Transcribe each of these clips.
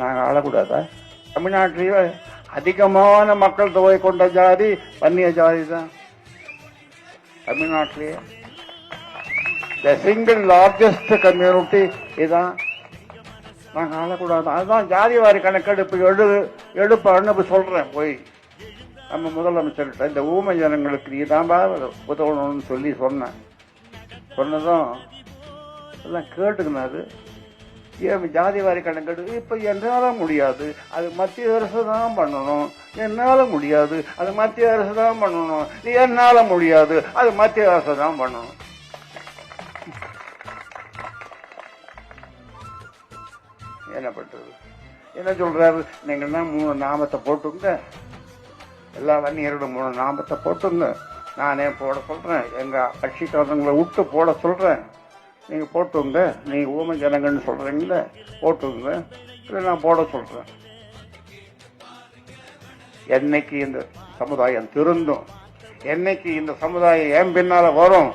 நாங்கள் ஆளக்கூடாதா? தமிழ்நாட்டிலேயே அதிகமான மக்கள் தொகை கொண்ட ஜாதி வன்னிய ஜாதி தான். தமிழ்நாட்டிலேயே த சிங்கிள் லார்ஜஸ்ட் கம்யூனிட்டி இதுதான். நாங்கள் ஆளக்கூடாது. அதுதான் ஜாதி வாரி கணக்கெடுப்பு எடுப்பான்னு சொல்றேன். போய் நம்ம முதலமைச்சர்கிட்ட இந்த ஊமை ஜனங்களுக்கு நீ தான் உதவணும்னு சொல்லி சொன்னதும் எல்லாம் கேட்டுக்கினாரு. ஏன் ஜாதி வாரி கணக்கெடுப்பு? இப்ப என்னால முடியாது, அது மத்திய அரசு தான் பண்ணணும். என்னால முடியாது, அது மத்திய அரசு தான் பண்ணணும். என்னால முடியாது, அது மத்திய அரசு தான் பண்ணணும். என்ன பண்றது? என்ன சொல்றாரு? நீங்கன்னா 3 நாமத்தை போட்டுங்க, எல்லா வன்னியரோட 3 நாமத்தை போட்டுங்க. நானே போட சொல்றேன், எங்க கட்சிக்காரங்களை விட்டு போட சொல்றேன். நீங்க போட்டுங்க. நீங்க ஊமை ஜனங்கன்னு சொல்றீங்கள, போட்டுங்க. இல்லை நான் போட சொல்றேன். என்னைக்கு இந்த சமுதாயம் திருந்தும், என்னைக்கு இந்த சமுதாயம் ஏன் பின்னால வரும்?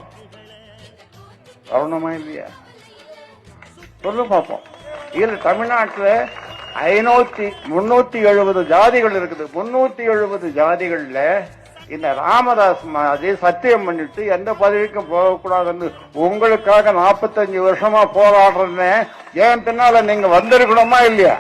வரணுமா இல்லையா? சொல்லு பார்ப்போம். இதுல தமிழ்நாட்டில் 370 ஜாதிகள் இருக்குது. 370 ஜாதிகள்ல இந்த ராமதாஸ் மாதிரி சத்தியம் பண்ணிட்டு எந்த பதவிக்கும் போகக்கூடாதுன்னு உங்களுக்காக 45 வருஷமா போராடுறேன்னு ஏன் பின்னால நீங்க வந்திருக்கணுமா இல்லையா?